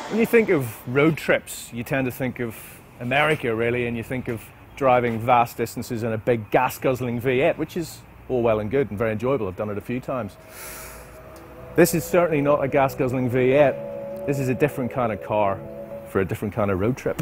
When you think of road trips, you tend to think of America really, and you think of driving vast distances in a big gas-guzzling V8, which is all well and good and very enjoyable. I've done it a few times. This is certainly not a gas-guzzling V8. This is a different kind of car for a different kind of road trip.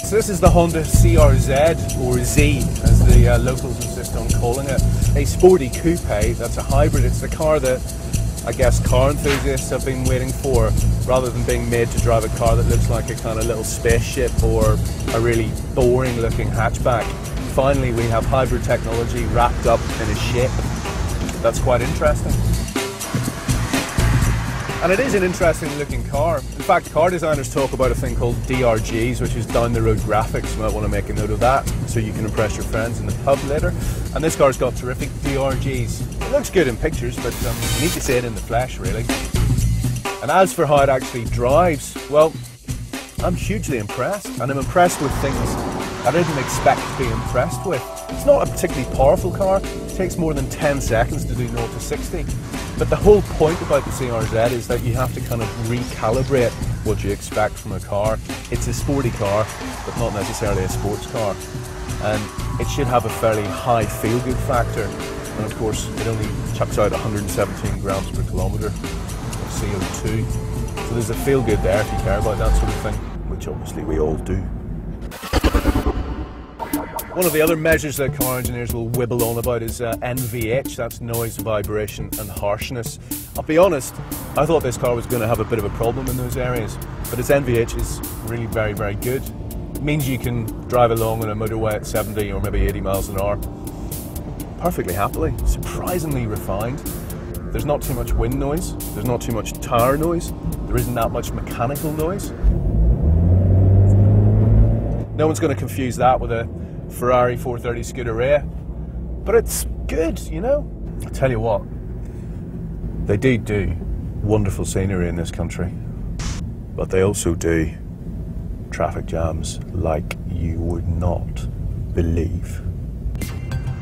So this is the Honda CRZ, or Z as the locals insist on calling it. A sporty coupe, that's a hybrid. It's the car that I guess car enthusiasts have been waiting for, rather than being made to drive a car that looks like a kind of little spaceship or a really boring looking hatchback. Finally we have hybrid technology wrapped up in a shape. That's quite interesting. And it is an interesting looking car. In fact, car designers talk about a thing called DRGs, which is down the road graphics. You might want to make a note of that so you can impress your friends in the pub later. And this car's got terrific DRGs. It looks good in pictures, but you need to see it in the flesh, really. And as for how it actually drives, well, I'm hugely impressed. And I'm impressed with things I didn't expect to be impressed with. It's not a particularly powerful car. It takes more than 10 seconds to do 0 to 60. But the whole point about the CRZ is that you have to kind of recalibrate what you expect from a car. It's a sporty car, but not necessarily a sports car. And it should have a fairly high feel-good factor. And of course, it only chucks out 117 grams per kilometre of CO2. So there's a feel-good there if you care about that sort of thing, which obviously we all do. One of the other measures that car engineers will wibble on about is NVH, that's noise, vibration and harshness. I'll be honest, I thought this car was going to have a bit of a problem in those areas, but its NVH is really very, very good. It means you can drive along on a motorway at 70 or maybe 80 miles an hour perfectly happily, surprisingly refined. There's not too much wind noise, there's not too much tyre noise, there isn't that much mechanical noise. No one's going to confuse that with a Ferrari 430 Scuderia, but it's good, you know. I tell you what, they do wonderful scenery in this country, but they also do traffic jams like you would not believe.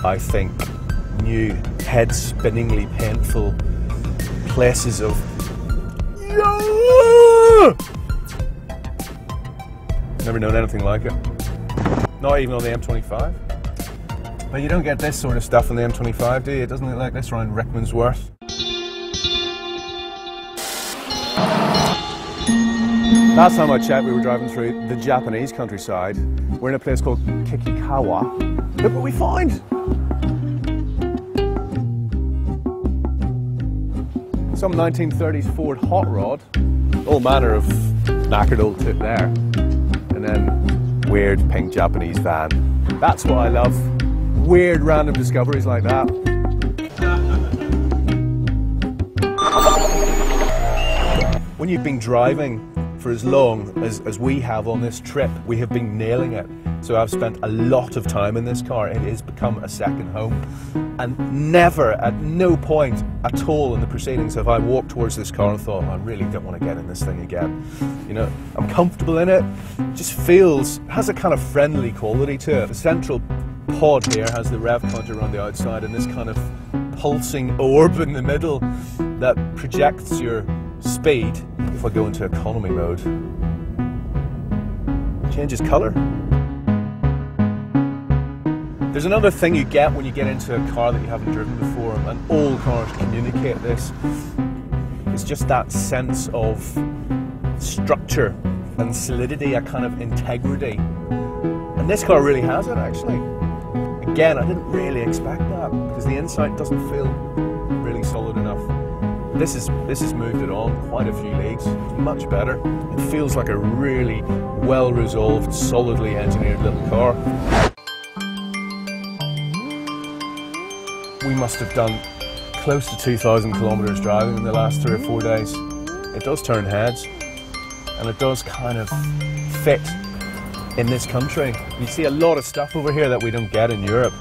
I think new head-spinningly painful places of never known anything like it. Not even on the M25. But you don't get this sort of stuff on the M25, do you? It doesn't look like this around Rickmansworth. Last time I checked, we were driving through the Japanese countryside. We're in a place called Kikikawa. Look what we find! Some 1930s Ford hot rod. All manner of knackered old tip there. And then weird pink Japanese van. That's what I love. Weird random discoveries like that. When you've been driving for as long as we have on this trip, we have been nailing it. So I've spent a lot of time in this car. It has become a second home. And never, at no point at all in the proceedings have I walked towards this car and thought, I really don't want to get in this thing again. You know, I'm comfortable in it. It just feels, has a kind of friendly quality to it. The central pod here has the rev counter around the outside and this kind of pulsing orb in the middle that projects your speed. If I go into economy mode, it changes colour. There's another thing you get when you get into a car that you haven't driven before, and all cars communicate this. It's just that sense of structure and solidity, a kind of integrity. And this car really has it, actually. Again, I didn't really expect that, because the inside doesn't feel really solid enough. This has moved it on quite a few leagues. It's much better. It feels like a really well-resolved, solidly engineered little car. We must have done close to 2,000 kilometres driving in the last 3 or 4 days. it does turn heads, and it does kind of fit in this country. You see a lot of stuff over here that we don't get in Europe,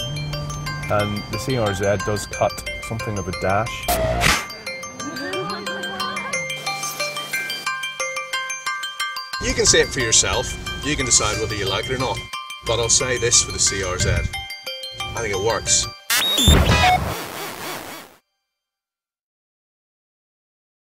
and the CRZ does cut something of a dash. You can see it for yourself. You can decide whether you like it or not. But I'll say this for the CRZ. I think it works.